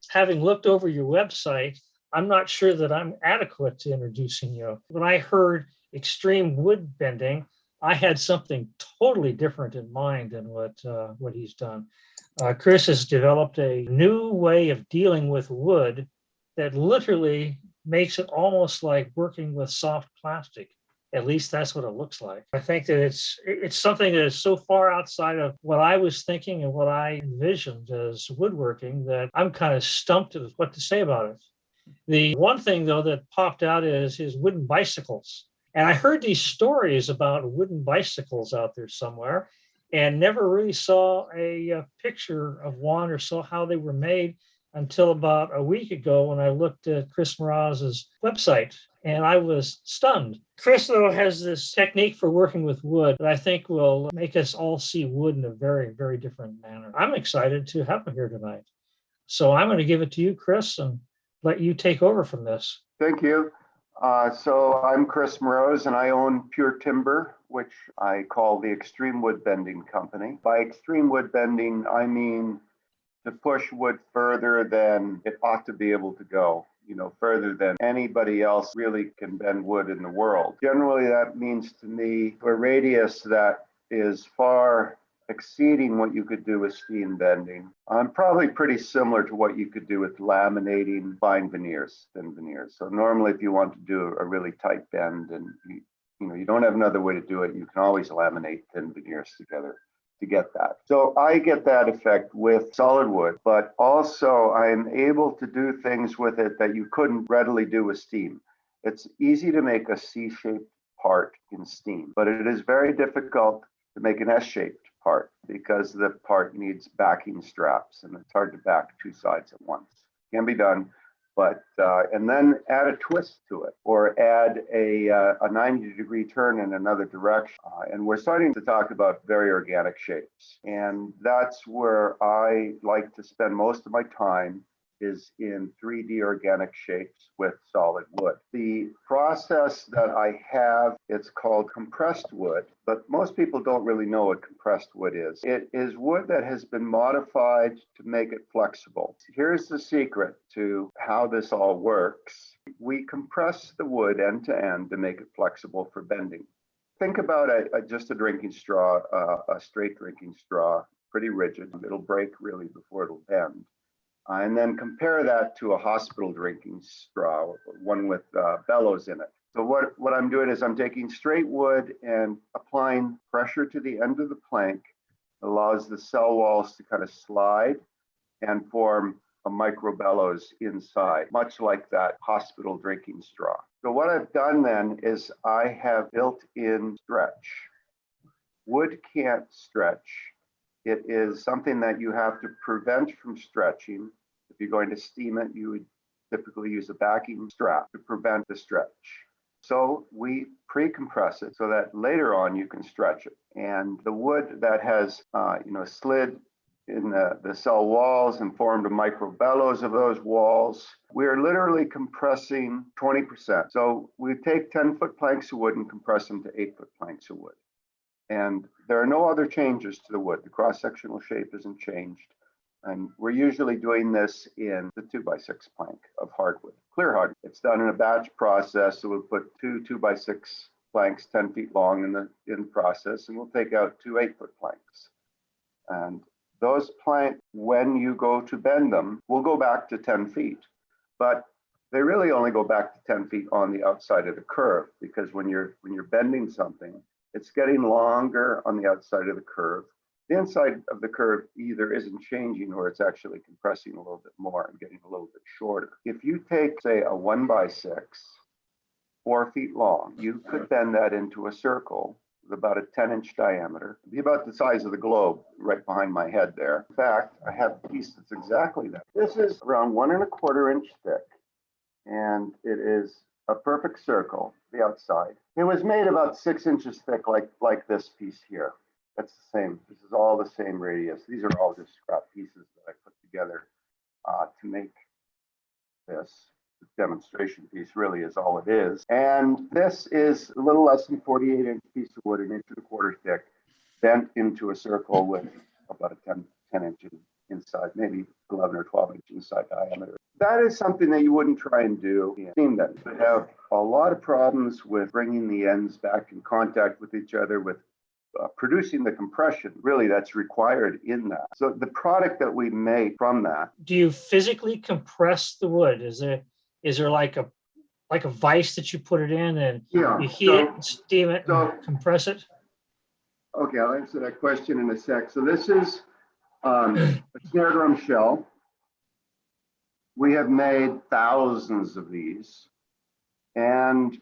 having looked over your website, I'm not sure that I'm adequate to introducing you. When I heard extreme wood bending, I had something totally different in mind than what he's done. Chris has developed a new way of dealing with wood that literally makes it almost like working with soft plastic. At least that's what it looks like. I think that it's something that is so far outside of what I was thinking and what I envisioned as woodworking that I'm kind of stumped as what to say about it. The one thing though that popped out is his wooden bicycles. And I heard these stories about wooden bicycles out there somewhere and never really saw a picture of one or saw how they were made until about a week ago when I looked at Chris Mroz's website and I was stunned. Chris, though, has this technique for working with wood that I think will make us all see wood in a very, very different manner. I'm excited to have him here tonight. So I'm going to give it to you, Chris, and let you take over from this. Thank you. So I'm Chris Mroz, and I own Pure Timber, which I call the Extreme Wood Bending Company. By extreme wood bending, I mean to push wood further than it ought to be able to go, further than anybody else really can bend wood in the world. Generally, that means to me a radius that is far exceeding what you could do with steam bending. Probably pretty similar to what you could do with laminating fine veneers, thin veneers. So normally if you want to do a really tight bend and you don't have another way to do it, you can always laminate thin veneers together to get that. So I get that effect with solid wood, but also I'm able to do things with it that you couldn't readily do with steam. It's easy to make a C-shaped part in steam, but it is very difficult to make an S-shaped part because the part needs backing straps and it's hard to back two sides at once. Can be done, but and then add a twist to it or add a 90-degree turn in another direction. And we're starting to talk about very organic shapes. And that's where I like to spend most of my time is in 3D organic shapes with solid wood. The process that I have, it's called compressed wood, but most people don't really know what compressed wood is. It is wood that has been modified to make it flexible. Here's the secret to how this all works. We compress the wood end to end to make it flexible for bending. Think about just a drinking straw, a straight drinking straw, pretty rigid. It'll break really before it'll bend. And then compare that to a hospital drinking straw, one with bellows in it. So what I'm doing is I'm taking straight wood and applying pressure to the end of the plank. It allows the cell walls to kind of slide and form a micro bellows inside, much like that hospital drinking straw. So what I've done then is I have built in stretch. Wood can't stretch. It is something that you have to prevent from stretching. If you're going to steam it, you would typically use a backing strap to prevent the stretch. So we pre-compress it so that later on you can stretch it. And the wood that has slid in the cell walls and formed a micro bellows of those walls, we're literally compressing 20%. So we take 10-foot planks of wood and compress them to 8-foot planks of wood. And there are no other changes to the wood. The cross-sectional shape isn't changed. And we're usually doing this in the 2x6 plank of hardwood, clear hardwood. It's done in a batch process. So we'll put two 2x6 planks 10 feet long in the process, and we'll take out two 8-foot planks. And those planks, when you go to bend them, will go back to 10 feet. But they really only go back to 10 feet on the outside of the curve, because when you're bending something, it's getting longer on the outside of the curve. The inside of the curve either isn't changing or it's actually compressing a little bit more and getting a little bit shorter. If you take, say, a 1x6, 4 feet long, you could bend that into a circle with about a 10-inch diameter. It'd be about the size of the globe right behind my head there. In fact, I have a piece that's exactly that. This is around 1 1/4 inch thick, and it is a perfect circle, the outside. It was made about 6 inches thick, like this piece here. That's the same. This is all the same radius. These are all just scrap pieces that I put together to make this. The demonstration piece really is all it is. And this is a little less than 48-inch piece of wood, 1 1/4 inch thick, bent into a circle with about a 10 inches inside, maybe 11 or 12 inch inside diameter. That is something that you wouldn't try and do in steam bending. You have a lot of problems with bringing the ends back in contact with each other, with producing the compression really that's required in that. So the product that we make from that. Do you physically compress the wood? Is there like a vise that you put it in and you heat it and steam it and compress it? Okay, I'll answer that question in a sec. So this is a snare drum shell. We have made thousands of these, and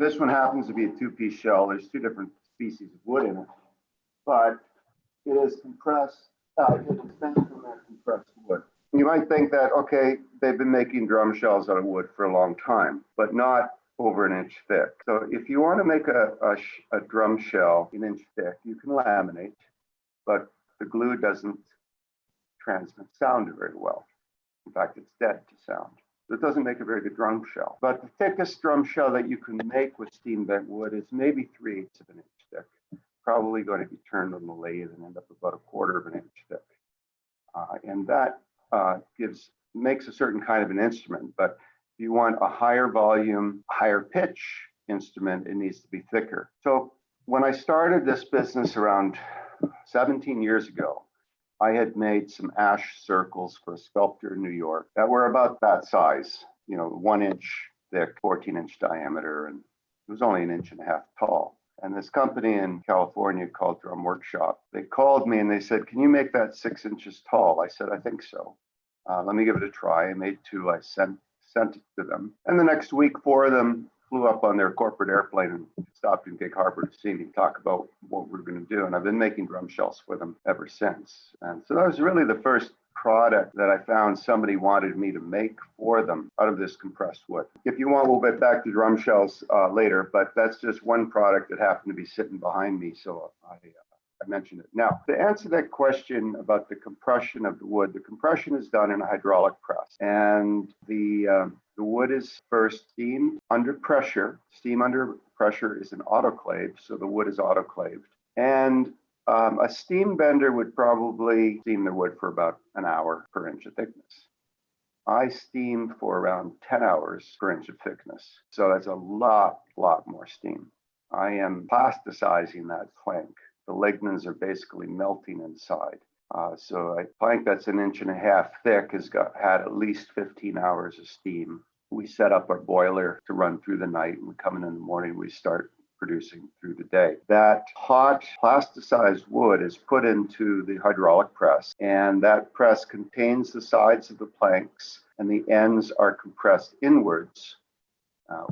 this one happens to be a two-piece shell. There's two different species of wood in it, but it is compressed. It is made from that compressed wood. You might think that, okay, they've been making drum shells out of wood for a long time, but not over an inch thick. So if you want to make a drum shell an inch thick, you can laminate, but the glue doesn't transmit sound very well. In fact, it's dead to sound. So it doesn't make a very good drum shell. But the thickest drum shell that you can make with steam bent wood is maybe 3/8 of an inch thick. Probably going to be turned on the lathe and end up about 1/4 of an inch thick. And that makes a certain kind of an instrument. But if you want a higher volume, higher pitch instrument, it needs to be thicker. So when I started this business around 17 years ago, I had made some ash circles for a sculptor in New York that were about that size, 1 inch thick, 14-inch diameter, and it was only 1.5 inches tall. And this company in California called Drum Workshop, they called me and they said, "Can you make that 6 inches tall?" I said, "I think so. Let me give it a try." I made 2. I sent it to them. And the next week, 4 of them flew up on their corporate airplane and stopped in Gig Harbor to see me talk about what we're going to do. And I've been making drum shells for them ever since. And so that was really the first product that I found somebody wanted me to make for them out of this compressed wood. If you want, we'll get back to drum shells later, but that's just one product that happened to be sitting behind me. So I mentioned it. Now, to answer that question about the compression of the wood, the compression is done in a hydraulic press. And the wood is first steamed under pressure. Steam under pressure is an autoclave, so the wood is autoclaved. And a steam bender would probably steam the wood for about an hour per inch of thickness. I steam for around 10 hours per inch of thickness. So that's a lot more steam. I am plasticizing that plank. The lignins are basically melting inside. So a plank that's 1.5 inches thick has had at least 15 hours of steam. We set up our boiler to run through the night, and we come in the morning, we start producing through the day. That hot plasticized wood is put into the hydraulic press, and that press contains the sides of the planks, and the ends are compressed inwards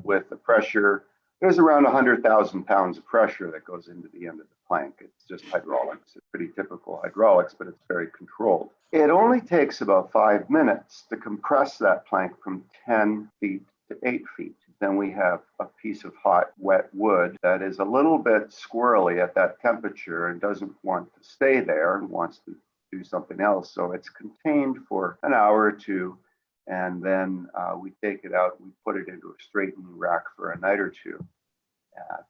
with the pressure. There's around 100,000 pounds of pressure that goes into the end of the plank. It's just hydraulics. It's pretty typical hydraulics, but it's very controlled. It only takes about 5 minutes to compress that plank from 10 feet to 8 feet. Then we have a piece of hot, wet wood that is a little bit squirrely at that temperature and doesn't want to stay there and wants to do something else. So it's contained for an hour or two, and then we take it out, we put it into a straightening rack for a night or two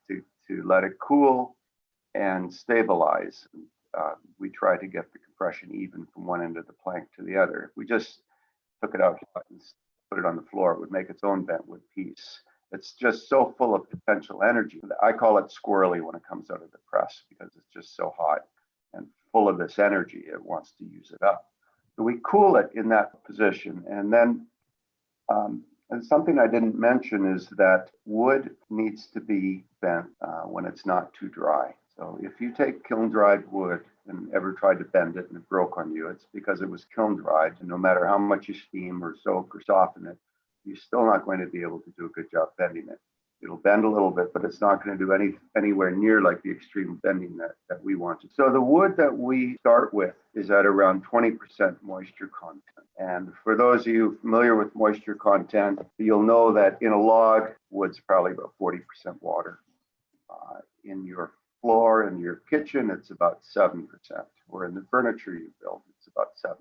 to let it cool and stabilize. We try to get the compression even from one end of the plank to the other. If we just took it out and put it on the floor, it would make its own bentwood piece. It's just so full of potential energy. I call it squirrely when it comes out of the press because it's just so hot and full of this energy. It wants to use it up. So we cool it in that position. And then and something I didn't mention is that wood needs to be bent when it's not too dry. So if you take kiln dried wood and ever tried to bend it and it broke on you, it's because it was kiln dried. And no matter how much you steam or soak or soften it, you're still not going to be able to do a good job bending it. It'll bend a little bit, but it's not going to do anywhere near like the extreme bending that we wanted. So the wood that we start with is at around 20% moisture content. And for those of you familiar with moisture content, you'll know that in a log, wood's probably about 40% water. In your floor in your kitchen, it's about 7%, or in the furniture you build, it's about 7%.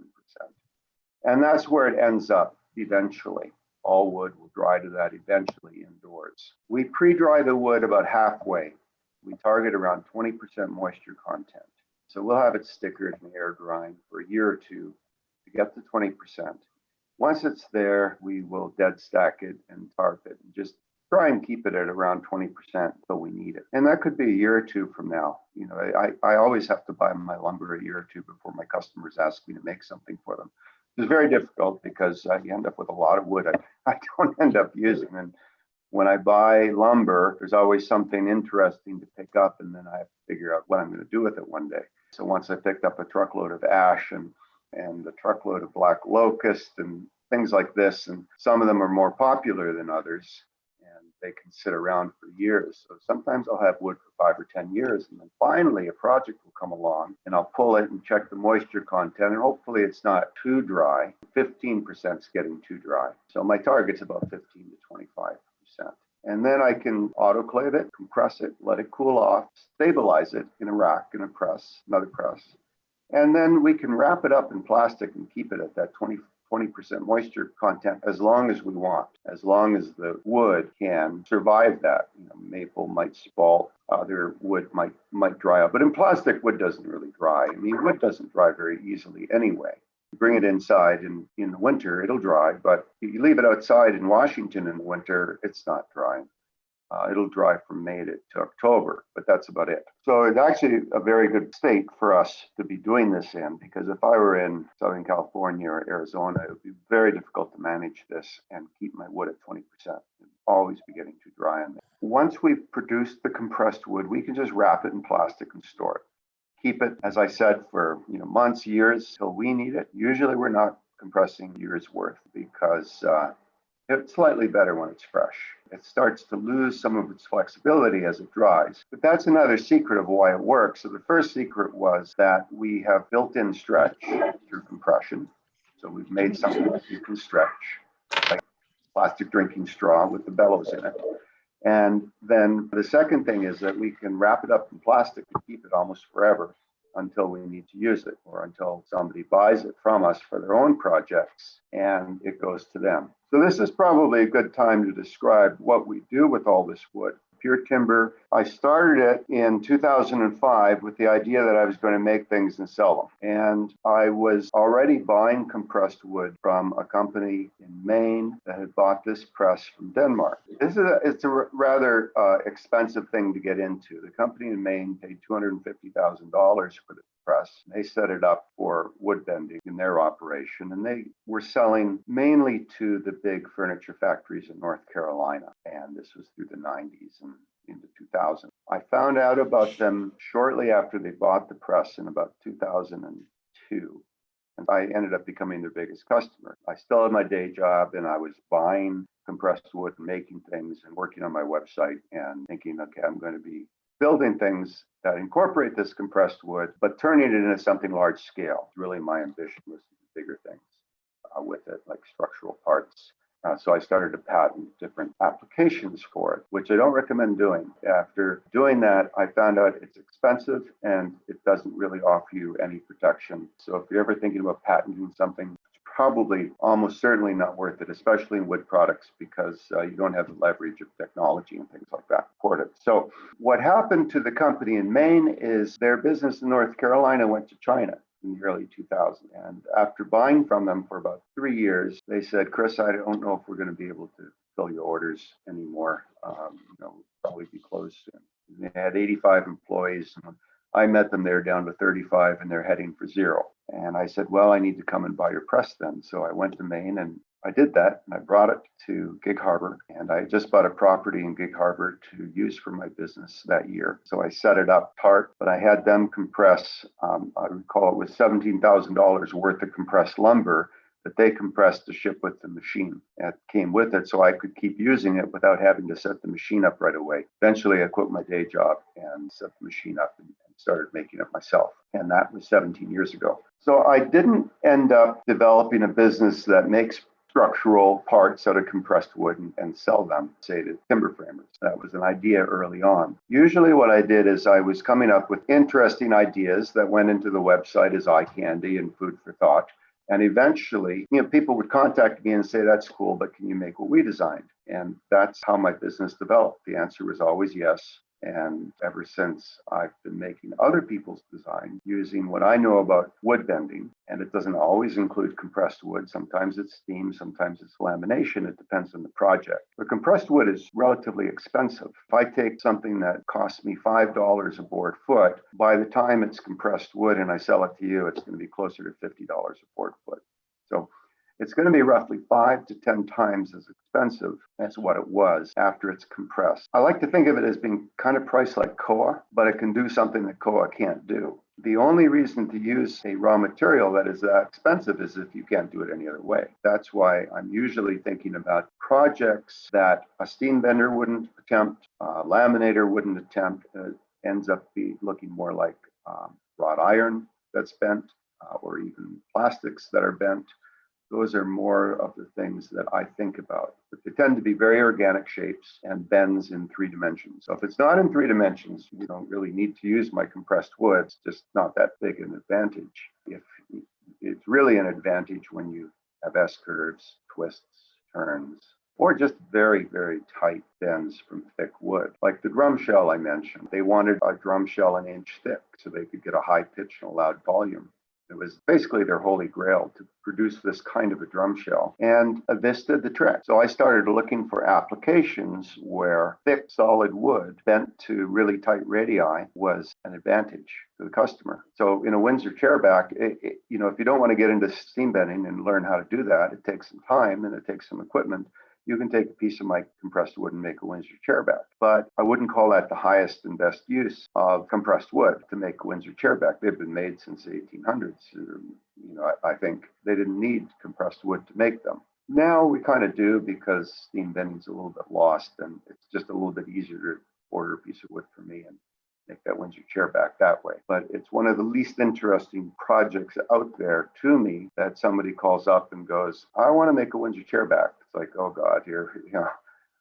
And that's where it ends up eventually. All wood will dry to that eventually indoors. We pre-dry the wood about halfway. We target around 20% moisture content. So we'll have it stickered and air dried for a year or two to get to 20%. Once it's there, we will dead stack it and tarp it and just try and keep it at around 20% until we need it. And that could be a year or two from now. You know, I always have to buy my lumber a year or two before my customers ask me to make something for them. It's very difficult because I end up with a lot of wood I don't end up using. And when I buy lumber, there's always something interesting to pick up, and then I have to figure out what I'm going to do with it one day. So once I picked up a truckload of ash and a truckload of black locust and things like this, and some of them are more popular than others, and they can sit around for years. So sometimes I'll have wood for 5 or 10 years, and then finally a project will come along, and I'll pull it and check the moisture content, and hopefully it's not too dry. 15% is getting too dry. So my target's about 15 to 25%. And then I can autoclave it, compress it, let it cool off, stabilize it in a rack, in a press, another press. And then we can wrap it up in plastic and keep it at that 20% moisture content as long as we want, as long as the wood can survive that. You know, maple might spalt, other wood might dry out, but in plastic, wood doesn't really dry. I mean, wood doesn't dry very easily anyway. You bring it inside and in the winter, it'll dry, but if you leave it outside in Washington in the winter, it's not drying. It'll dry from May to October, but that's about it. So it's actually a very good state for us to be doing this in, because if I were in Southern California or Arizona, it would be very difficult to manage this and keep my wood at 20%. It'd always be getting too dry on there. Once we've produced the compressed wood, we can just wrap it in plastic and store it. Keep it, as I said, for months, years, till we need it. Usually we're not compressing years worth because it's slightly better when it's fresh. It starts to lose some of its flexibility as it dries. But that's another secret of why it works. So the first secret was that we have built-in stretch through compression. So we've made something that you can stretch, like plastic drinking straw with the bellows in it. And then the second thing is that we can wrap it up in plastic and keep it almost forever until we need to use it, or until somebody buys it from us for their own projects and it goes to them. So this is probably a good time to describe what we do with all this wood. Pure timber. I started it in 2005 with the idea that I was going to make things and sell them. And I was already buying compressed wood from a company in Maine that had bought this press from Denmark. It's a rather expensive thing to get into. The company in Maine paid $250,000 for the press. They set it up for wood bending in their operation, and they were selling mainly to the big furniture factories in North Carolina. And this was through the 90s and into 2000. I found out about them shortly after they bought the press in about 2002. And I ended up becoming their biggest customer. I still had my day job, and I was buying compressed wood and making things and working on my website and thinking, okay, I'm going to be building things that incorporate this compressed wood, but turning it into something large scale. Really, my ambition was to do bigger things with it, like structural parts. So I started to patent different applications for it, which I don't recommend doing. After doing that, I found out it's expensive and it doesn't really offer you any protection. So if you're ever thinking about patenting something, it's probably almost certainly not worth it, especially in wood products, because you don't have the leverage of technology and things like that for it. So what happened to the company in Maine is their business in North Carolina went to China in the early 2000s. And after buying from them for about 3 years, they said, Chris, I don't know if we're going to be able to fill your orders anymore. We'll probably be closed soon. And they had 85 employees. And I met them there down to 35, and they're heading for 0. And I said, well, I need to come and buy your press then. So I went to Maine and I did that, and I brought it to Gig Harbor, and I just bought a property in Gig Harbor to use for my business that year. So I set it up apart, but I had them compress, I recall it was $17,000 worth of compressed lumber that they compressed to ship with the machine that came with it, so I could keep using it without having to set the machine up right away. Eventually, I quit my day job and set the machine up and started making it myself. And that was 17 years ago. So I didn't end up developing a business that makes structural parts out of compressed wood and sell them, say, to timber framers. That was an idea early on. Usually what I did is I was coming up with interesting ideas that went into the website as eye candy and food for thought. And eventually, people would contact me and say, that's cool, but can you make what we designed? And that's how my business developed. The answer was always yes. And ever since, I've been making other people's design using what I know about wood bending. And it doesn't always include compressed wood. Sometimes it's steam, sometimes it's lamination. It depends on the project. But compressed wood is relatively expensive. If I take something that costs me $5 a board foot, by the time it's compressed wood and I sell it to you, it's going to be closer to $50 a board foot. So it's going to be roughly 5 to 10 times as expensive as what it was after it's compressed. I like to think of it as being kind of priced like koa, but it can do something that koa can't do. The only reason to use a raw material that is that expensive is if you can't do it any other way. That's why I'm usually thinking about projects that a steam bender wouldn't attempt, a laminator wouldn't attempt. Ends up looking more like wrought iron that's bent, or even plastics that are bent. Those are more of the things that I think about. But they tend to be very organic shapes and bends in 3 dimensions. So if it's not in 3 dimensions, you don't really need to use my compressed wood. It's just not that big an advantage. If it's really an advantage when you have S-curves, twists, turns, or just very, very tight bends from thick wood. Like the drum shell I mentioned, they wanted a drum shell an inch thick so they could get a high pitch and a loud volume. It was basically their holy grail to produce this kind of a drum shell. And this did the trick. So I started looking for applications where thick, solid wood bent to really tight radii was an advantage to the customer. So in a Windsor chairback, if you don't want to get into steam bending and learn how to do that, it takes some time and it takes some equipment. You can take a piece of my compressed wood and make a Windsor chairback. But I wouldn't call that the highest and best use of compressed wood to make a Windsor chairback. They've been made since the 1800s. I think they didn't need compressed wood to make them. Now we kind of do because steam bending's a little bit lost, and it's just a little bit easier to order a piece of wood for me and make that Windsor chairback that way. But it's one of the least interesting projects out there to me that somebody calls up and goes, I want to make a Windsor chairback. It's like, oh God,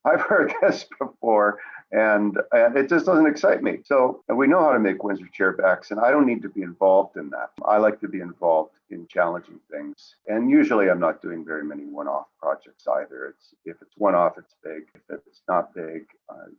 I've heard this before, and it just doesn't excite me. So we know how to make Windsor chairbacks, and I don't need to be involved in that. I like to be involved in challenging things. And usually I'm not doing very many one-off projects either. If it's one-off, it's big. If it's not big,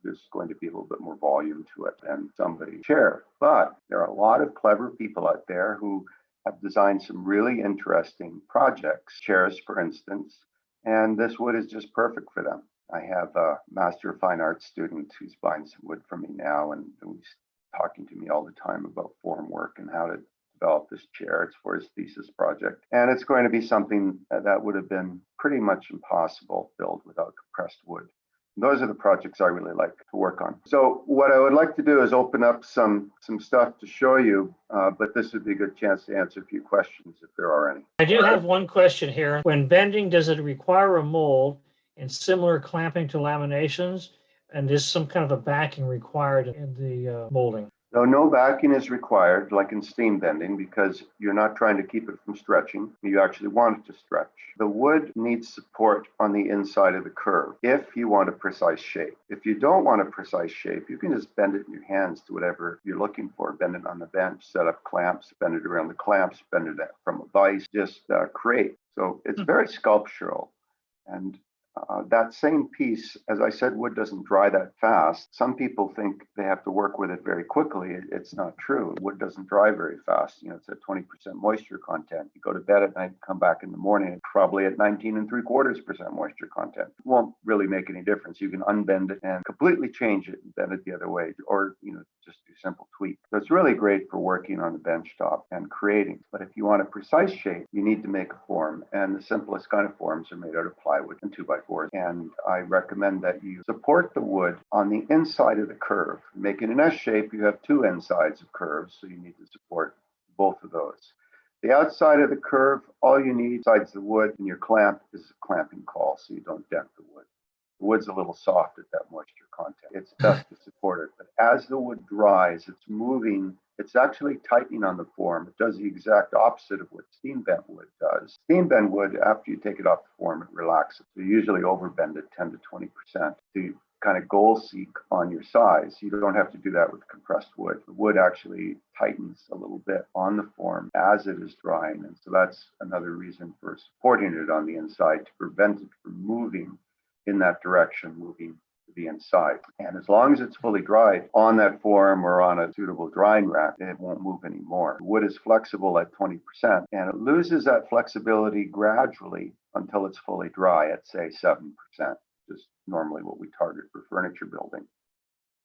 there's going to be a little bit more volume to it than somebody's chair. But there are a lot of clever people out there who have designed some really interesting projects, chairs, for instance, and this wood is just perfect for them. I have a Master of Fine Arts student who's buying some wood from me now, and he's talking to me all the time about form work and how to develop this chair. It's for his thesis project. And it's going to be something that would have been pretty much impossible to build without compressed wood. And those are the projects I really like to work on. So what I would like to do is open up some stuff to show you, but this would be a good chance to answer a few questions if there are any. I do have one question here. When bending, does it require a mold and similar clamping to laminations? And is some kind of a backing required in the molding? No backing is required, like in steam bending, because you're not trying to keep it from stretching. You actually want it to stretch. The wood needs support on the inside of the curve if you want a precise shape. If you don't want a precise shape, you can just bend it in your hands to whatever you're looking for. Bend it on the bench, set up clamps, bend it around the clamps, bend it from a vise, just create. So it's very sculptural. And that same piece, as I said, wood doesn't dry that fast. Some people think they have to work with it very quickly. It's not true. Wood doesn't dry very fast. It's at 20% moisture content. You go to bed at night, come back in the morning, it's probably at 19.75% moisture content. It won't really make any difference. You can unbend it and completely change it and bend it the other way, or just do simple tweak. So it's really great for working on the bench top and creating. But if you want a precise shape, you need to make a form. And the simplest kind of forms are made out of plywood and 2x4s. And I recommend that you support the wood on the inside of the curve. Making an S shape, you have 2 insides of curves, so you need to support both of those. The outside of the curve, all you need besides the wood and your clamp is a clamping caul, so you don't dent the wood. The wood's a little soft at that moisture content. It's best to support it. But as the wood dries, it's moving. It's actually tightening on the form. It does the exact opposite of what steam bent wood does. Steam bent wood, after you take it off the form, it relaxes. You usually overbend it 10 to 20% to kind of goal seek on your size. You don't have to do that with compressed wood. The wood actually tightens a little bit on the form as it is drying. And so that's another reason for supporting it on the inside, to prevent it from moving in that direction, moving to the inside. And as long as it's fully dried on that form or on a suitable drying rack, it won't move anymore. Wood is flexible at 20%, and it loses that flexibility gradually until it's fully dry at, say, 7%, which is normally what we target for furniture building.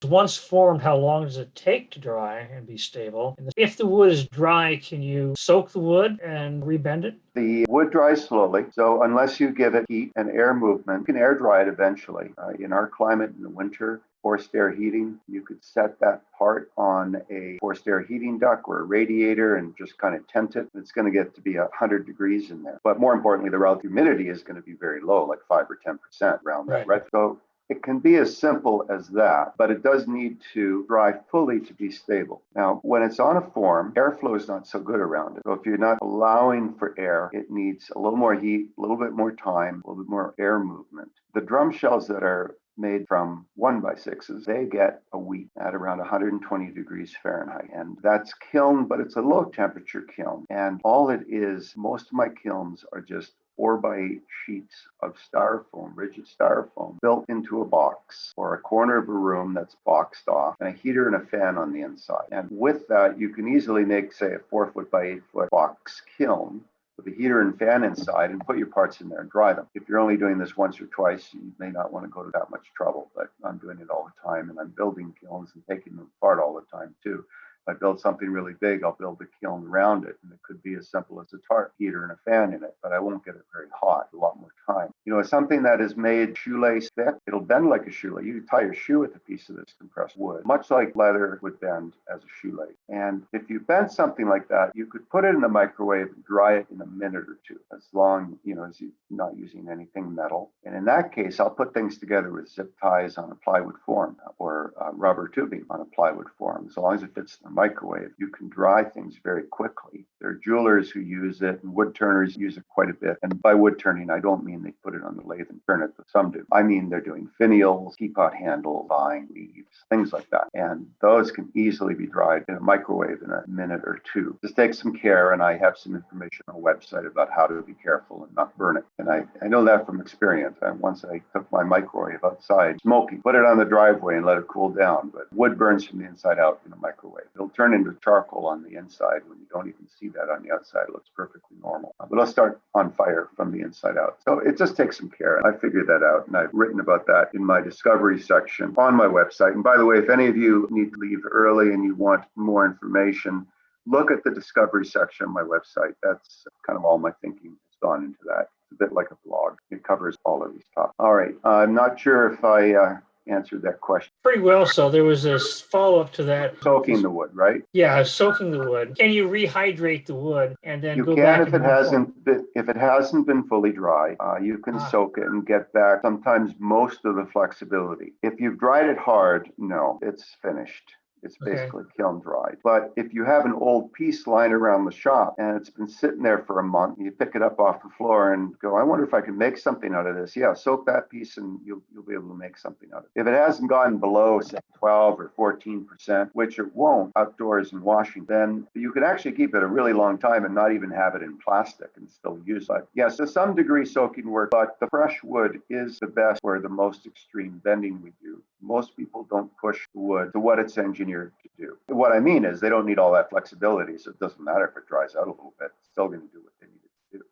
Once formed, how long does it take to dry and be stable? And if the wood is dry, can you soak the wood and rebend it? The wood dries slowly, so unless you give it heat and air movement, you can air dry it eventually. In our climate in the winter, forced air heating, you could set that part on a forced air heating duct or a radiator and just kind of tent it. It's going to get to be 100 degrees in there. But more importantly, the relative humidity is going to be very low, like 5 or 10% around that, right? So it can be as simple as that, but it does need to dry fully to be stable. Now, when it's on a form, airflow is not so good around it. So if you're not allowing for air, it needs a little more heat, a little bit more time, a little bit more air movement. The drum shells that are made from 1x6s, they get a week at around 120 degrees Fahrenheit. And that's kiln, but it's a low temperature kiln. And all it is, most of my kilns are just 4x8 sheets of styrofoam, rigid styrofoam, built into a box or a corner of a room that's boxed off, and a heater and a fan on the inside. And with that, you can easily make, say, a 4 foot by 8 foot box kiln with a heater and fan inside and put your parts in there and dry them. If you're only doing this once or twice, you may not want to go to that much trouble, but I'm doing it all the time, and I'm building kilns and taking them apart all the time too. If I build something really big, I'll build a kiln around it, and it could be as simple as a tarp heater and a fan in it, but I won't get it very hot, a lot more time. You know, something that is made shoelace thick, it'll bend like a shoelace. You can tie your shoe with a piece of this compressed wood, much like leather would bend as a shoelace. And if you bend something like that, you could put it in the microwave and dry it in a minute or two, as long, as you're not using anything metal. And in that case, I'll put things together with zip ties on a plywood form or rubber tubing on a plywood form. As long as it fits in the microwave, you can dry things very quickly. There are jewelers who use it, and wood turners use it quite a bit. And by wood turning, I don't mean they put it on the lathe and turn it, but some do. I mean they're doing finials, teapot handle, vine leaves, things like that. And those can easily be dried in a microwave in a minute or two. Just take some care, and I have some information on a website about how to be careful and not burn it. And I know that from experience. Once I took my microwave outside, smoking, put it on the driveway and let it cool down. But wood burns from the inside out in a microwave. It'll turn into charcoal on the inside when you don't even see that on the outside. It looks perfectly normal. But it'll start on fire from the inside out. So it just takes some care. And I figured that out, and I've written about that in my discovery section on my website. And by the way, if any of you need to leave early and you want more information, look at the discovery section on my website. That's kind of all my thinking has gone into that. It's a bit like a blog. It covers all of these topics. All right. I'm not sure if I answered that question. Pretty well. So there was a follow-up to that. Soaking the wood, right? Yeah, soaking the wood. Can you rehydrate the wood and then You go can back? if it hasn't been fully dry. You can soak it and get back sometimes most of the flexibility. If you've dried it hard, no, it's finished. It's basically kiln dried. But if you have an old piece lying around the shop and it's been sitting there for a month, you pick it up off the floor and go, I wonder if I can make something out of this. Yeah, soak that piece and you'll be able to make something out of it. If it hasn't gotten below, say, 12 or 14%, which it won't outdoors in washing, then you can actually keep it a really long time and not even have it in plastic and still use it. Yes, to some degree soaking works, but the fresh wood is the best for the most extreme bending we do. Most people don't push the wood to what it's engineered to do. What I mean is they don't need all that flexibility, so it doesn't matter if it dries out a little bit. It's still going to do what they need it to do.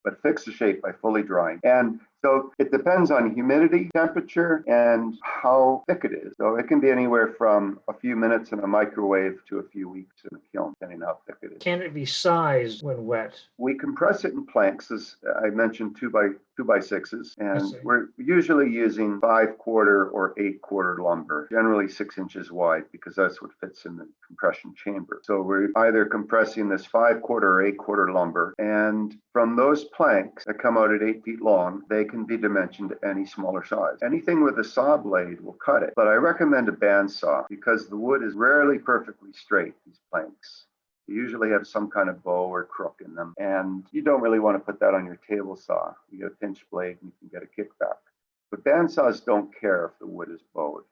But fix the shape by fully drying. And so it depends on humidity, temperature, and how thick it is. So it can be anywhere from a few minutes in a microwave to a few weeks in a kiln, depending on how thick it is. Can it be sized when wet? We compress it in planks, as I mentioned, 2x6s, and we're usually using 5/4 or 8/4 lumber, generally 6 inches wide, because that's what fits in the compression chamber. So we're either compressing this 5/4 or 8/4 lumber, and from those planks that come out at 8 feet long, they can be dimensioned to any smaller size. Anything with a saw blade will cut it, but I recommend a bandsaw because the wood is rarely perfectly straight, these planks. You usually have some kind of bow or crook in them, and you don't really want to put that on your table saw. You get a pinch blade and you can get a kickback. But bandsaws don't care if the wood is bowed.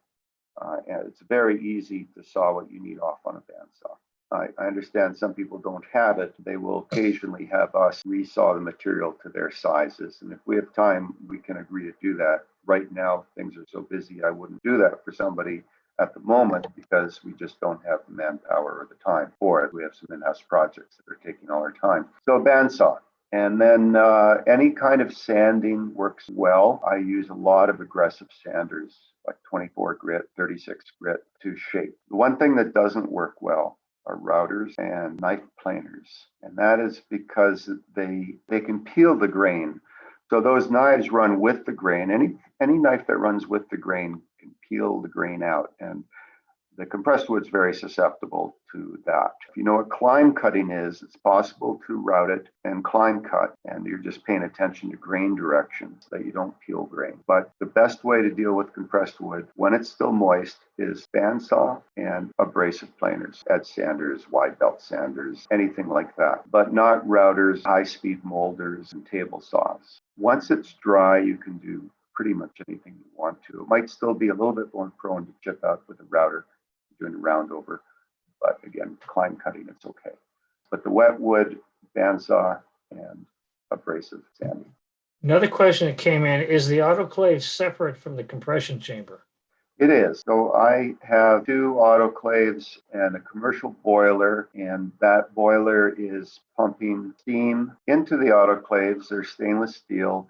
And it's very easy to saw what you need off on a bandsaw. I understand some people don't have it. They will occasionally have us resaw the material to their sizes. And if we have time, we can agree to do that. Right now, things are so busy, I wouldn't do that for somebody at the moment because we just don't have the manpower or the time for it. We have some in-house projects that are taking all our time. So bandsaw. And then any kind of sanding works well. I use a lot of aggressive sanders, like 24 grit, 36 grit to shape. The one thing that doesn't work well are routers and knife planers. And that is because they can peel the grain. So those knives run with the grain. Any knife that runs with the grain can peel the grain out. And the compressed wood is very susceptible to that. If you know what climb cutting is, it's possible to route it and climb cut, and you're just paying attention to grain directions that you don't peel grain. But the best way to deal with compressed wood when it's still moist is bandsaw and abrasive planers, edge sanders, wide belt sanders, anything like that, but not routers, high-speed molders, and table saws. Once it's dry, you can do pretty much anything you want to. It might still be a little bit more prone to chip out with a router doing a round over, but again, climb cutting, it's okay. But the wet wood, bandsaw, and abrasive sanding. Another question that came in, is the autoclave separate from the compression chamber? It is. So I have 2 autoclaves and a commercial boiler, and that boiler is pumping steam into the autoclaves. They're stainless steel.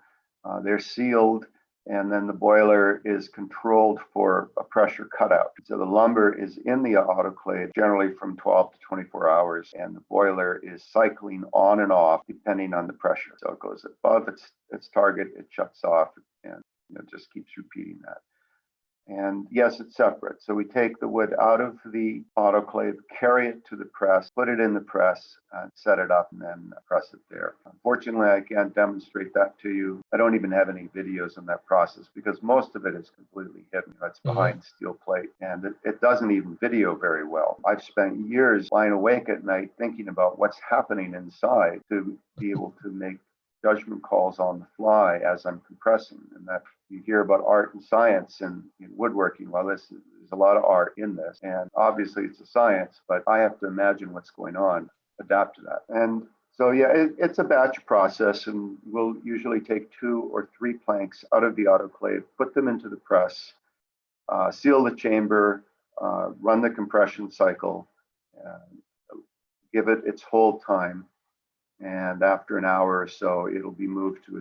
They're sealed, and then the boiler is controlled for a pressure cutout. So the lumber is in the autoclave generally from 12 to 24 hours, and the boiler is cycling on and off depending on the pressure. So it goes above its target, it shuts off, and just keeps repeating that. And yes, it's separate. So we take the wood out of the autoclave, carry it to the press, put it in the press, set it up, and then press it there. Unfortunately, I can't demonstrate that to you. I don't even have any videos on that process because most of it is completely hidden. It's behind steel plate, and it doesn't even video very well. I've spent years lying awake at night thinking about what's happening inside to be able to make judgment calls on the fly as I'm compressing. And that you hear about art and science in woodworking. Well, there's a lot of art in this, and obviously it's a science, but I have to imagine what's going on, adapt to that. And so, yeah, it's a batch process, and we'll usually take 2 or 3 planks out of the autoclave, put them into the press, seal the chamber, run the compression cycle, give it its hold time. And after an hour or so, it'll be moved to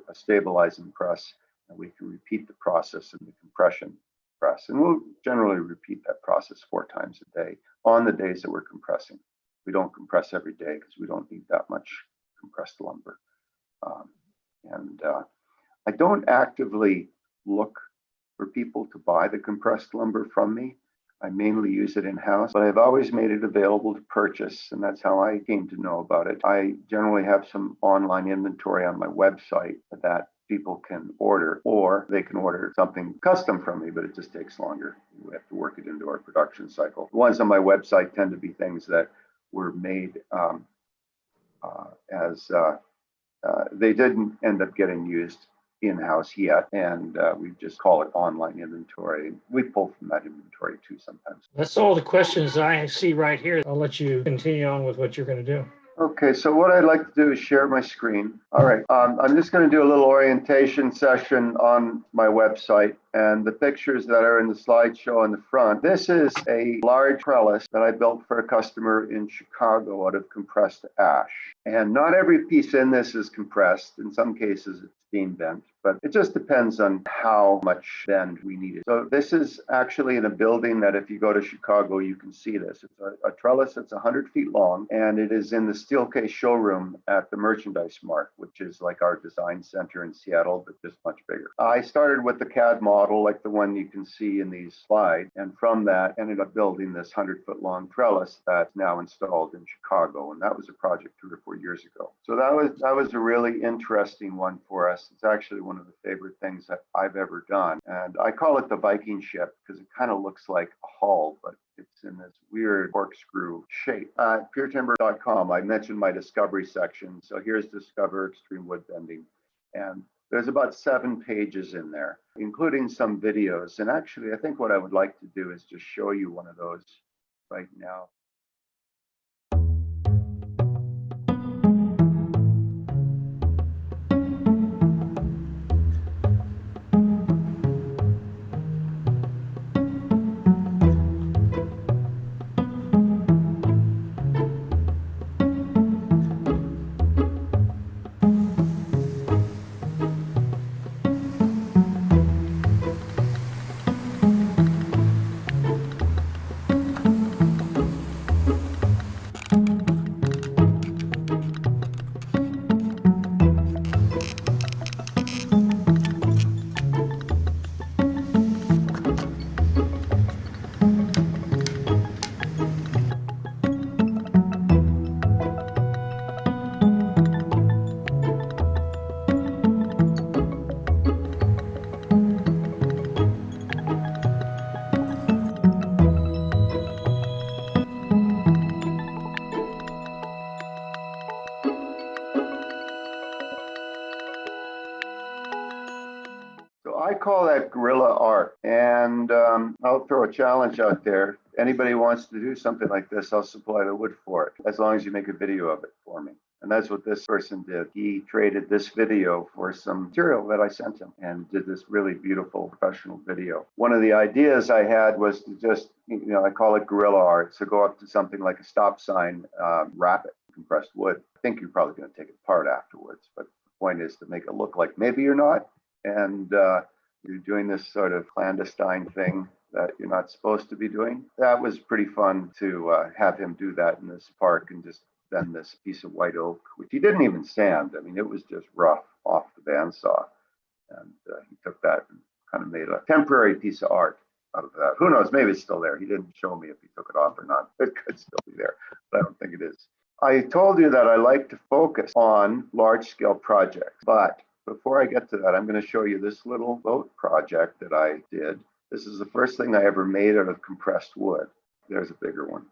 a stabilizing press, and we can repeat the process in the compression press. And we'll generally repeat that process 4 times a day on the days that we're compressing. We don't compress every day because we don't need that much compressed lumber. I don't actively look for people to buy the compressed lumber from me. I mainly use it in-house, but I've always made it available to purchase, and that's how I came to know about it. I generally have some online inventory on my website that people can order, or they can order something custom from me, but it just takes longer. We have to work it into our production cycle. The ones on my website tend to be things that were made they didn't end up getting used in-house yet, and we just call it online inventory. We pull from that inventory too sometimes. That's all the questions I see right here. I'll let you continue on with what you're going to do. Okay, so what I'd like to do is share my screen. All right, I'm just going to do a little orientation session on my website, and the pictures that are in the slideshow in the front. This is a large trellis that I built for a customer in Chicago out of compressed ash. And not every piece in this is compressed. In some cases, it's steam bent, but it just depends on how much bend we need it. So this is actually in a building that if you go to Chicago, you can see this. It's a trellis that's 100 feet long, and it is in the Steelcase showroom at the Merchandise Mart, which is like our design center in Seattle, but just much bigger. I started with the CAD model, like the one you can see in these slides, and from that ended up building this 100-foot long trellis that's now installed in Chicago, and that was a project 3 or 4 years ago. So that was a really interesting one for us. It's actually one of the favorite things that I've ever done, and I call it the Viking ship because it kind of looks like a hull, but it's in this weird corkscrew shape. PureTimber.com, I mentioned my discovery section. So here's Discover Extreme Wood Bending. And there's about 7 pages in there, including some videos. And actually, I think what I would like to do is just show you one of those right now. So I call that guerrilla art. And I'll throw a challenge out there. Anybody wants to do something like this, I'll supply the wood for it, as long as you make a video of it for me. And that's what this person did. He traded this video for some material that I sent him and did this really beautiful professional video. One of the ideas I had was to just, I call it guerrilla art. So go up to something like a stop sign, wrap it, compressed wood. I think you're probably going to take it apart afterwards, but the point is to make it look like maybe you're not. And you're doing this sort of clandestine thing that you're not supposed to be doing. That was pretty fun to have him do that in this park and just bend this piece of white oak, which he didn't even sand. I mean, it was just rough off the bandsaw. And he took that and kind of made a temporary piece of art out of that. Who knows? Maybe it's still there. He didn't show me if he took it off or not. It could still be there, but I don't think it is. I told you that I like to focus on large-scale projects, but before I get to that, I'm going to show you this little boat project that I did. This is the first thing I ever made out of compressed wood. There's a bigger one.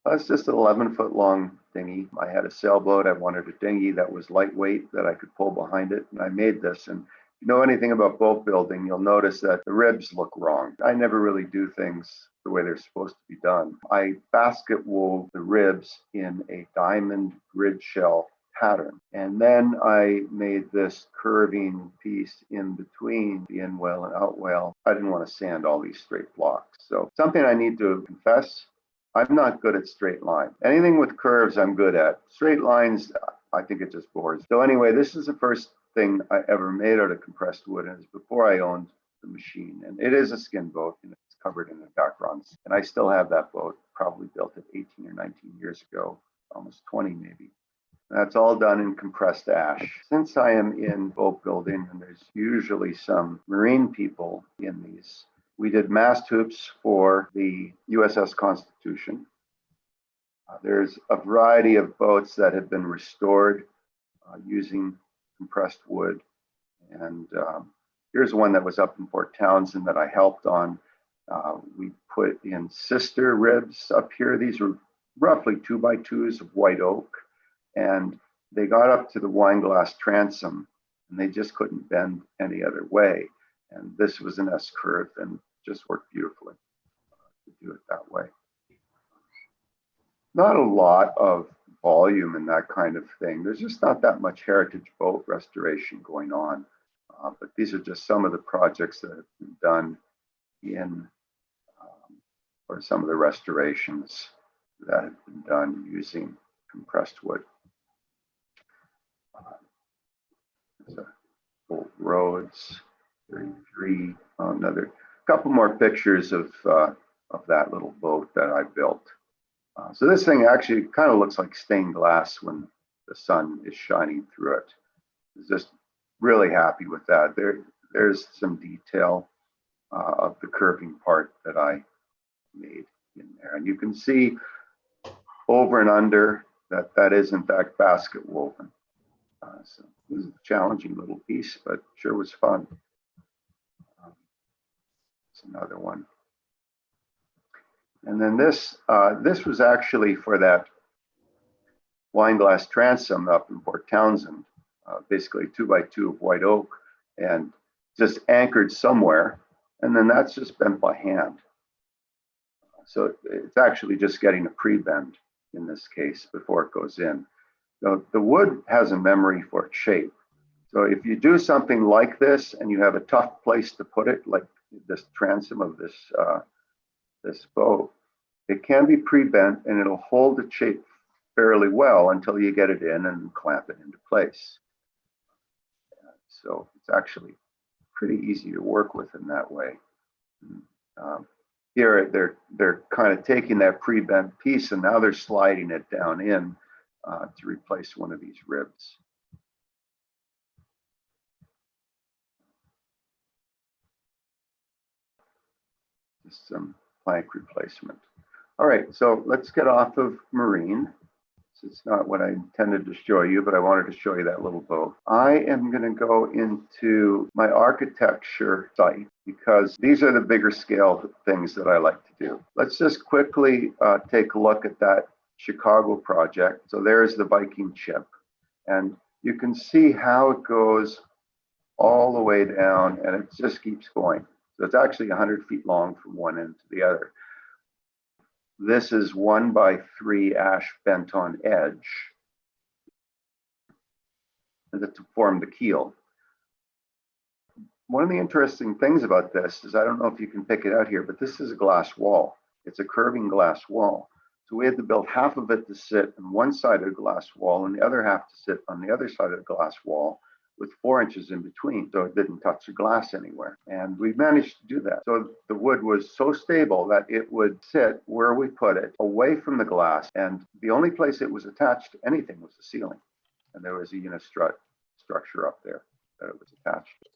That's just an 11-foot long dinghy. I had a sailboat. I wanted a dinghy that was lightweight that I could pull behind it, and I made this. And if you know anything about boat building, you'll notice that the ribs look wrong. I never really do things the way they're supposed to be done. I basket wove the ribs in a diamond grid shell pattern. And then I made this curving piece in between the in-whale and out-whale. I didn't want to sand all these straight blocks. So something I need to confess, I'm not good at straight line. Anything with curves I'm good at. Straight lines, I think it just bores. So anyway, this is the first thing I ever made out of compressed wood, and it's before I owned the machine. And it is a skin boat, and it's covered in the duck runs. And I still have that boat, probably built it 18 or 19 years ago, almost 20 maybe. That's all done in compressed ash. Since I am in boat building, and there's usually some marine people in these, we did mast hoops for the USS Constitution. There's a variety of boats that have been restored using compressed wood. And here's one that was up in Port Townsend that I helped on. We put in sister ribs up here. These were roughly 2x2s of white oak. And they got up to the wine glass transom and they just couldn't bend any other way. And this was an S curve and just worked beautifully to do it that way. Not a lot of volume in that kind of thing. There's just not that much heritage boat restoration going on. But these are just some of the projects that have been done in, or some of the restorations that have been done using compressed wood. There's Old Roads, 33, another couple more pictures of that little boat that I built. So this thing actually kind of looks like stained glass when the sun is shining through it. I'm just really happy with that. There's some detail of the curving part that I made in there. And you can see over and under that is in fact basket woven. So this is a challenging little piece, but sure was fun. It's another one. And then this was actually for that wine glass transom up in Port Townsend, basically 2x2 of white oak and just anchored somewhere. And then that's just bent by hand. So it's actually just getting a pre-bend in this case before it goes in. The wood has a memory for its shape. So if you do something like this and you have a tough place to put it, like this transom of this bow, it can be pre-bent and it'll hold its shape fairly well until you get it in and clamp it into place. So it's actually pretty easy to work with in that way. Here they're kind of taking that pre-bent piece and now they're sliding it down in to replace one of these ribs. Just some plank replacement. All right, so let's get off of marine. It's not what I intended to show you, but I wanted to show you that little boat. I am going to go into my architecture site because these are the bigger scale things that I like to do. Let's just quickly take a look at that Chicago project. So there's the Viking ship, and you can see how it goes all the way down, and it just keeps going. So it's actually 100 feet long from one end to the other. This is 1x3 ash bent on edge to form the keel. One of the interesting things about this is, I don't know if you can pick it out here, but this is a glass wall. It's a curving glass wall. So we had to build half of it to sit on one side of the glass wall and the other half to sit on the other side of the glass wall, with 4 inches in between, so it didn't touch the glass anywhere. And we managed to do that. So the wood was so stable that it would sit where we put it, away from the glass, and the only place it was attached to anything was the ceiling. And there was a unistrut structure up there that it was attached to.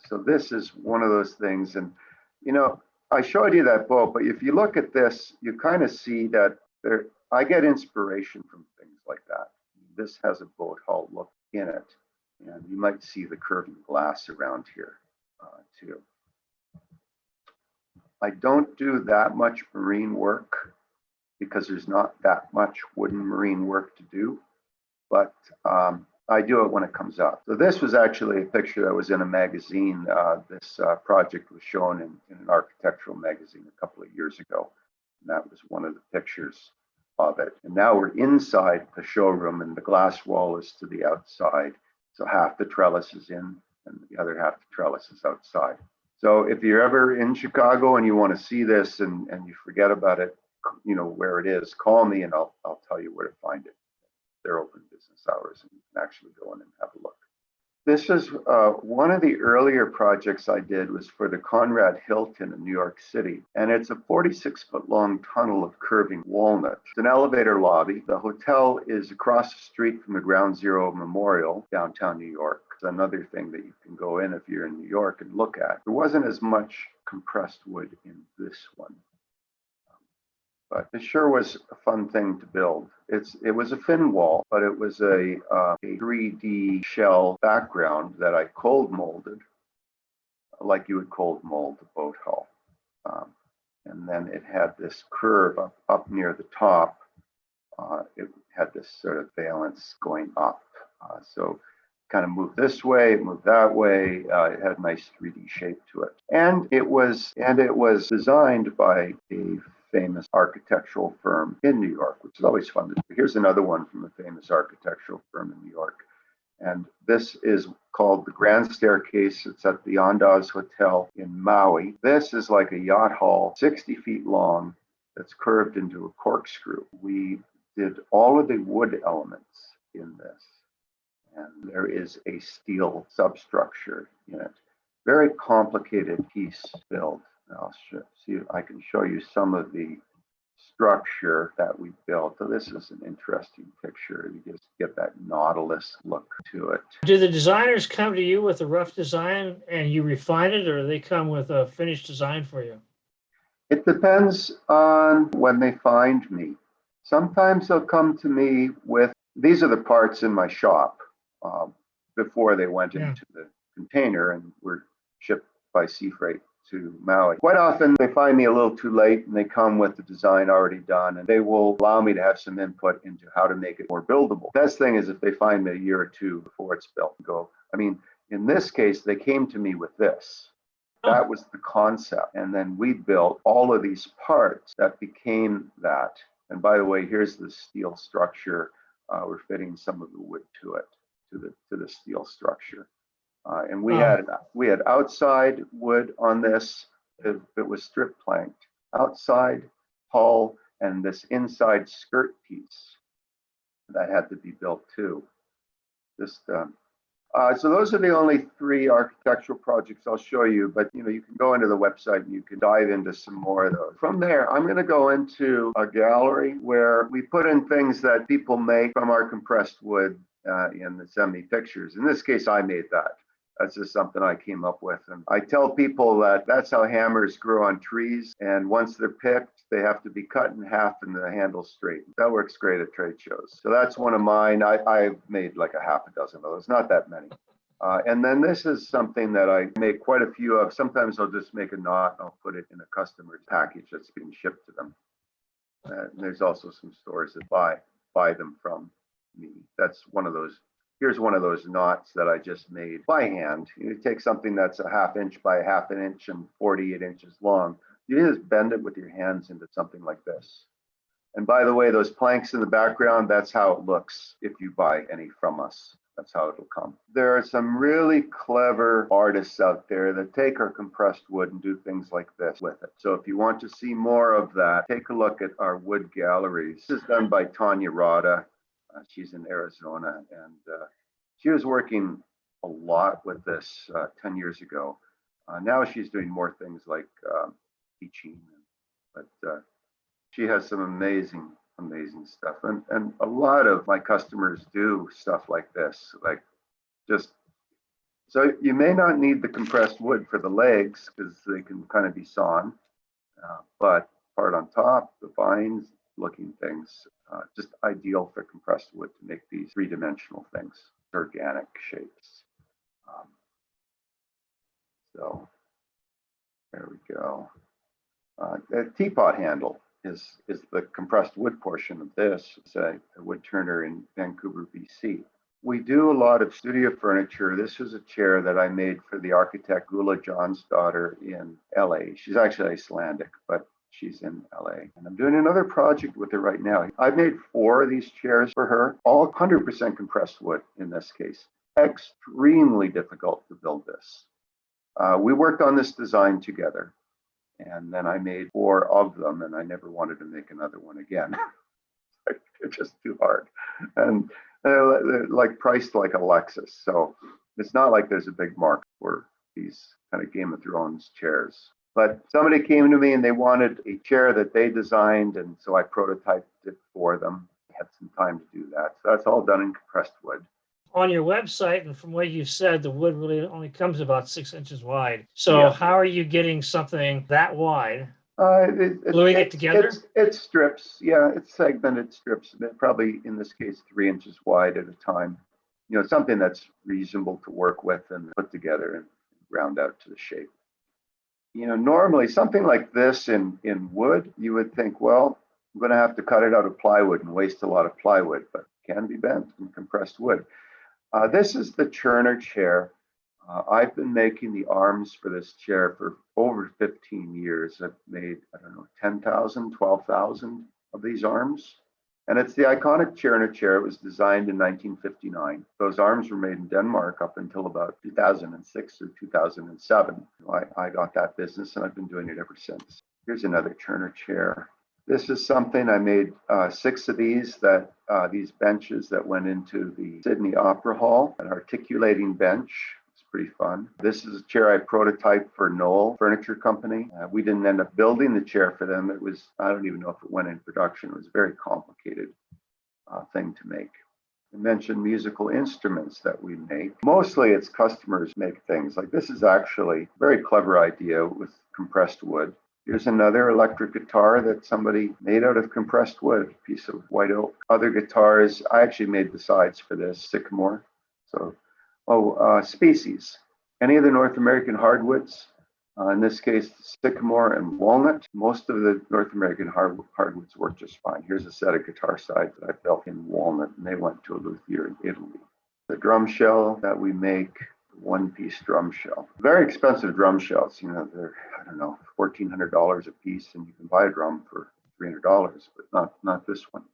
So this is one of those things. And, you know, I showed you that boat, but if you look at this, you kind of see that I get inspiration from things like that. This has a boat hull look in it. And you might see the curving glass around here too. I don't do that much marine work because there's not that much wooden marine work to do, but I do it when it comes up. So this was actually a picture that was in a magazine. This project was shown in an architectural magazine a couple of years ago. And that was one of the pictures of it. And now we're inside the showroom and the glass wall is to the outside. So half the trellis is in and the other half the trellis is outside. So if you're ever in Chicago and you want to see this and you forget about it, you know, where it is, call me and I'll tell you where to find it. They're open business hours and you can actually go in and have a look. This is one of the earlier projects I did was for the Conrad Hilton in New York City. And it's a 46-foot long tunnel of curving walnut. It's an elevator lobby. The hotel is across the street from the Ground Zero Memorial, downtown New York. It's another thing that you can go in if you're in New York and look at. There wasn't as much compressed wood in this one. But it sure was a fun thing to build. It was a fin wall, but it was a 3D shell background that I cold molded, like you would cold mold the boat hull. And then it had this curve up near the top. It had this sort of valance going up. So kind of moved this way, moved that way. It had a nice 3D shape to it. And it was designed by a famous architectural firm in New York, which is always fun to do. Here's another one from a famous architectural firm in New York. And this is called the Grand Staircase. It's at the Andaz Hotel in Maui. This is like a yacht hull, 60 feet long, that's curved into a corkscrew. We did all of the wood elements in this. And there is a steel substructure in it. Very complicated piece built. I'll see if I can show you some of the structure that we built. So this is an interesting picture. You just get that Nautilus look to it. Do the designers come to you with a rough design and you refine it, or do they come with a finished design for you? It depends on when they find me. Sometimes they'll come to me with, these are the parts in my shop before they went into the container and were shipped by sea freight to Maui. Quite often they find me a little too late and they come with the design already done, and they will allow me to have some input into how to make it more buildable. Best thing is if they find me a year or two before it's built and go, I mean, in this case, they came to me with this. That was the concept. And then we built all of these parts that became that. And by the way, here's the steel structure. We're fitting some of the wood to it, to the steel structure. And we had outside wood on this. It was strip planked. Outside hull and this inside skirt piece that had to be built too. So those are the only 3 architectural projects I'll show you, but you can go into the website and you can dive into some more of those. From there, I'm going to go into a gallery where we put in things that people make from our compressed wood and send me pictures. In this case, I made that. That's just something I came up with. And I tell people that that's how hammers grow on trees. And once they're picked, they have to be cut in half and the handle straightened. That works great at trade shows. So that's one of mine. I've made like a half a dozen of those, not that many. And then this is something that I make quite a few of. Sometimes I'll just make a knot and I'll put it in a customer's package that's being shipped to them. And there's also some stores that buy them from me. That's one of those. Here's one of those knots that I just made by hand. You take something that's a 1/2 inch by 1/2 inch and 48 inches long. You just bend it with your hands into something like this. And by the way, those planks in the background, that's how it looks if you buy any from us. That's how it'll come. There are some really clever artists out there that take our compressed wood and do things like this with it. So if you want to see more of that, take a look at our wood galleries. This is done by Tanya Rada. She's in Arizona, and she was working a lot with this 10 years ago. Now she's doing more things like teaching, but she has some amazing stuff. And a lot of my customers do stuff like this, so you may not need the compressed wood for the legs because they can kind of be sawn, but part on top, the vines, looking things, just ideal for compressed wood to make these 3-dimensional things, organic shapes. So there we go. The teapot handle is the compressed wood portion of this. It's a wood turner in Vancouver, BC. We do a lot of studio furniture. This is a chair that I made for the architect Gula John's daughter in LA. She's actually Icelandic, but she's in LA. And I'm doing another project with her right now. I've made 4 of these chairs for her, all 100% compressed wood in this case. Extremely difficult to build this. We worked on this design together, and then I made 4 of them, and I never wanted to make another one again. It's just too hard. And they're like priced like a Lexus. So it's not like there's a big market for these kind of Game of Thrones chairs. But somebody came to me and they wanted a chair that they designed, and so I prototyped it for them. I had some time to do that. So that's all done in compressed wood. On your website, and from what you've said, the wood really only comes about 6 inches wide. So how are you getting something that wide? Gluing it together? It's strips. Yeah, it's segmented strips. Probably in this case 3 inches wide at a time. Something that's reasonable to work with and put together and round out to the shape. Normally something like this in wood, you would think, well, I'm going to have to cut it out of plywood and waste a lot of plywood, but it can be bent in compressed wood. This is the churner chair. I've been making the arms for this chair for over 15 years. I've made, 10,000, 12,000 of these arms. And it's the iconic churner chair. It was designed in 1959. Those arms were made in Denmark up until about 2006 or 2007. I got that business and I've been doing it ever since. Here's another churner chair. This is something I made 6 of these benches that went into the Sydney Opera Hall, an articulating bench. It's pretty fun. This is a chair I prototyped for Knoll Furniture Company. We didn't end up building the chair for them. It was, I don't even know if it went in production. It was a very complicated thing to make. I mentioned musical instruments that we make. Mostly it's customers make things. Like this is actually a very clever idea with compressed wood. Here's another electric guitar that somebody made out of compressed wood, a piece of white oak. Other guitars, I actually made the sides for this, sycamore. So, species. Any of the North American hardwoods, in this case, sycamore and walnut. Most of the North American hardwoods work just fine. Here's a set of guitar sides that I built in walnut, and they went to a luthier in Italy. The drum shell that we make, one-piece drum shell. Very expensive drum shells. They're, I don't know, $1,400 a piece, and you can buy a drum for $300, but not this one.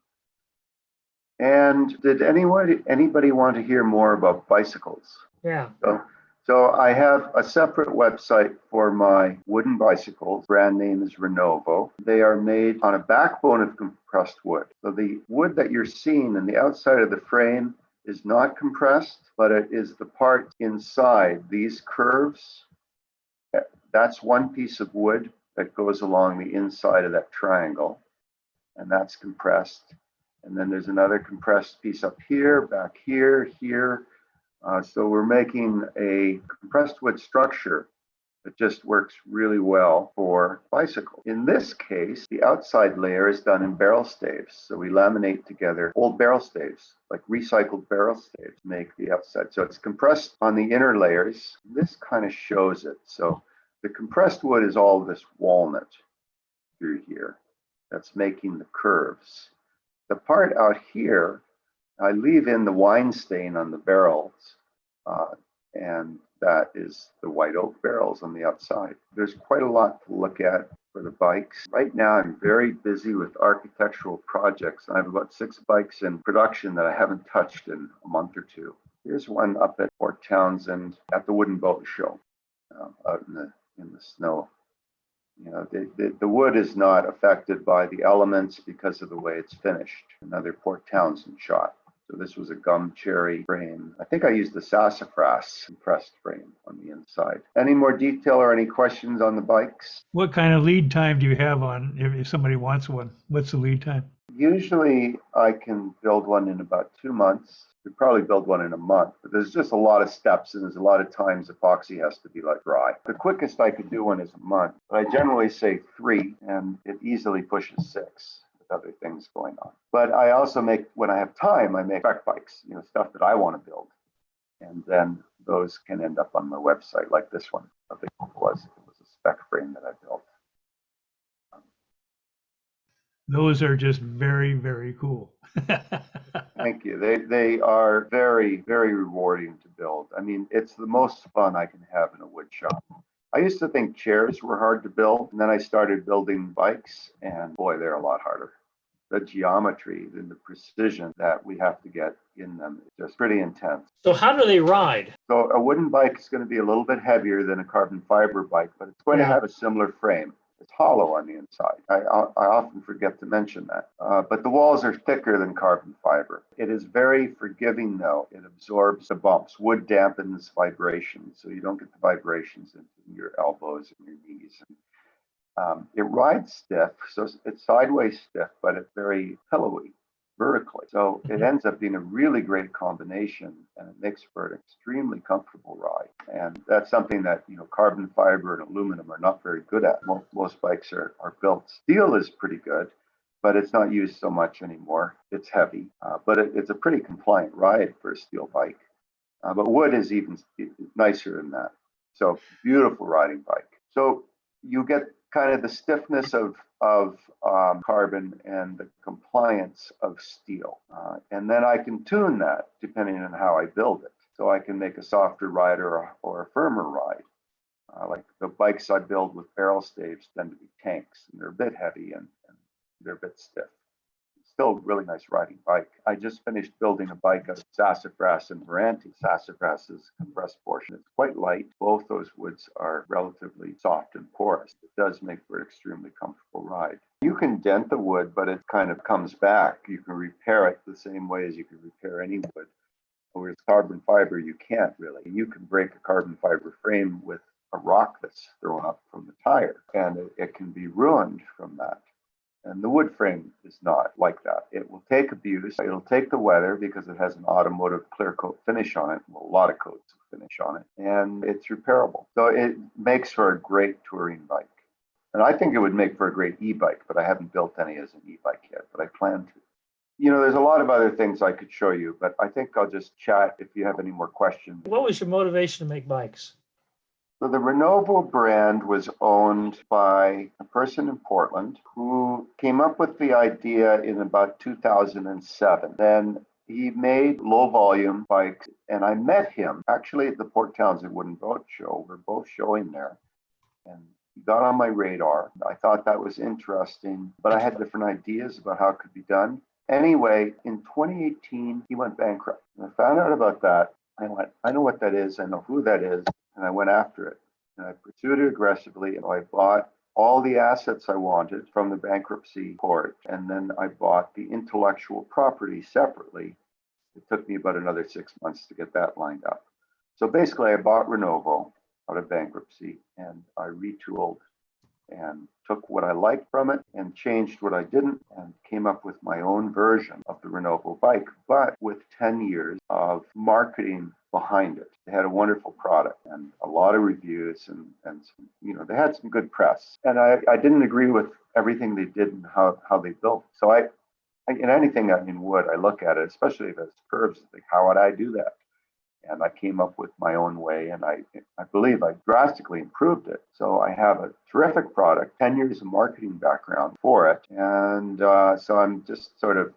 And did anybody want to hear more about bicycles? Yeah. So I have a separate website for my wooden bicycles. Brand name is Renovo. They are made on a backbone of compressed wood. So the wood that you're seeing in the outside of the frame is not compressed, but it is the part inside. These curves, that's one piece of wood that goes along the inside of that triangle, and that's compressed. And then there's another compressed piece up here, back here, here. So we're making a compressed wood structure that just works really well for bicycle. In this case, the outside layer is done in barrel staves. So we laminate together old barrel staves, like recycled barrel staves, to make the outside. So it's compressed on the inner layers. This kind of shows it. So the compressed wood is all this walnut through here that's making the curves. The part out here, I leave in the wine stain on the barrels, and that is the white oak barrels on the outside. There's quite a lot to look at for the bikes. Right now, I'm very busy with architectural projects. I have about 6 bikes in production that I haven't touched in a month or two. Here's one up at Port Townsend at the Wooden Boat Show, out in the snow. The wood is not affected by the elements because of the way it's finished. Another Port Townsend shot. So this was a gum cherry frame. I think I used the sassafras compressed frame on the inside. Any more detail or any questions on the bikes? What kind of lead time do you have on if somebody wants one? What's the lead time? Usually I can build one in about 2 months. Could probably build one in a month, but there's just a lot of steps and there's a lot of times epoxy has to be like dry. The quickest I could do one is a month, but I generally say 3, and it easily pushes 6 with other things going on. But I also make, when I have time, I make spec bikes, stuff that I want to build. And then those can end up on my website, like this one. I think it was a spec frame that I built. Those are just very, very cool. Thank you. They are very, very rewarding to build. I mean, it's the most fun I can have in a wood shop. I used to think chairs were hard to build, and then I started building bikes, and boy, they're a lot harder. The geometry and the precision that we have to get in them is just pretty intense. So how do they ride? So a wooden bike is going to be a little bit heavier than a carbon fiber bike, but it's going to have a similar frame. It's hollow on the inside. I often forget to mention that. But the walls are thicker than carbon fiber. It is very forgiving, though. It absorbs the bumps. Wood dampens vibrations, so you don't get the vibrations into your elbows and your knees. It rides stiff, so it's sideways stiff, but it's very pillowy vertically. So it ends up being a really great combination, and it makes for an extremely comfortable ride. And that's something that, carbon fiber and aluminum are not very good at. Most bikes are built. Steel is pretty good, but it's not used so much anymore. It's heavy, but it's a pretty compliant ride for a steel bike. But wood is even nicer than that. So beautiful riding bike. So you get kind of the stiffness of carbon and the compliance of steel. And then I can tune that depending on how I build it. So I can make a softer ride or a firmer ride. Like the bikes I build with barrel staves tend to be tanks, and they're a bit heavy and they're a bit stiff. Still a really nice riding bike. I just finished building a bike of sassafras and Meranti. Sassafras is compressed portion. It's quite light. Both those woods are relatively soft and porous. It does make for an extremely comfortable ride. You can dent the wood, but it kind of comes back. You can repair it the same way as you can repair any wood. Whereas carbon fiber, you can't really. You can break a carbon fiber frame with a rock that's thrown up from the tire, and it can be ruined from that. And the wood frame is not like that. It will take abuse. It'll take the weather because it has an automotive clear coat finish on it, a lot of coats of finish on it, and it's repairable. So it makes for a great touring bike. And I think it would make for a great e-bike, but I haven't built any as an e-bike yet, but I plan to. There's a lot of other things I could show you, but I think I'll just chat if you have any more questions. What was your motivation to make bikes? So the Renovo brand was owned by a person in Portland who came up with the idea in about 2007. Then he made low volume bikes, and I met him actually at the Port Townsend Wooden Boat Show. We're both showing there, and he got on my radar. I thought that was interesting, but I had different ideas about how it could be done. Anyway, in 2018, he went bankrupt. And I found out about that. I went, I know what that is. I know who that is. And I went after it. And I pursued it aggressively. And I bought all the assets I wanted from the bankruptcy court. And then I bought the intellectual property separately. It took me about another 6 months to get that lined up. So basically, I bought Renovo out of bankruptcy, and I retooled and took what I liked from it and changed what I didn't, and came up with my own version of the Renovo bike, but with 10 years of marketing behind it. They had a wonderful product and a lot of reviews, and some, you know, they had some good press. And I didn't agree with everything they did and how they built it. So in anything in wood, I look at it, especially if it's curves, like, how would I do that? And I came up with my own way, and I believe I drastically improved it. So I have a terrific product, 10 years of marketing background for it. And so I'm just sort of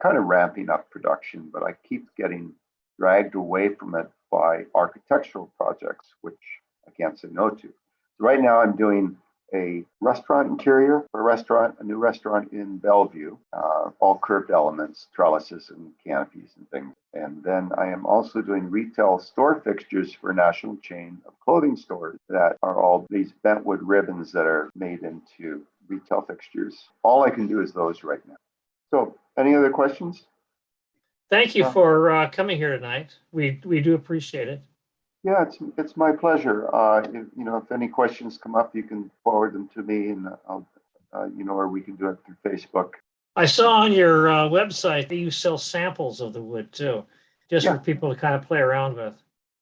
kind of ramping up production, but I keep getting dragged away from it by architectural projects, which I can't say no to. So right now I'm doing a restaurant interior for a new restaurant in Bellevue, all curved elements, trellises and canopies and things. And then I am also doing retail store fixtures for a national chain of clothing stores that are all these bentwood ribbons that are made into retail fixtures. All I can do is those right now. So any other questions? Thank you for coming here tonight. We do appreciate it. Yeah, it's my pleasure. If any questions come up, you can forward them to me, and I'll, or we can do it through Facebook. I saw on your website that you sell samples of the wood too, just for people to kind of play around with.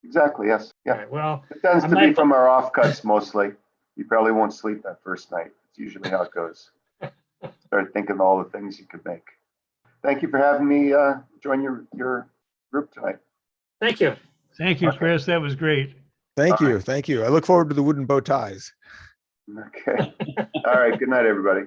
Exactly. Yes. Yeah. All right, well, it tends to be from our offcuts mostly. You probably won't sleep that first night. It's usually how it goes. Start thinking of all the things you could make. Thank you for having me join your group tonight. Thank you. Thank you, Chris. That was great. Thank you. Thank you. I look forward to the wooden bow ties. Okay. All right. Good night, everybody.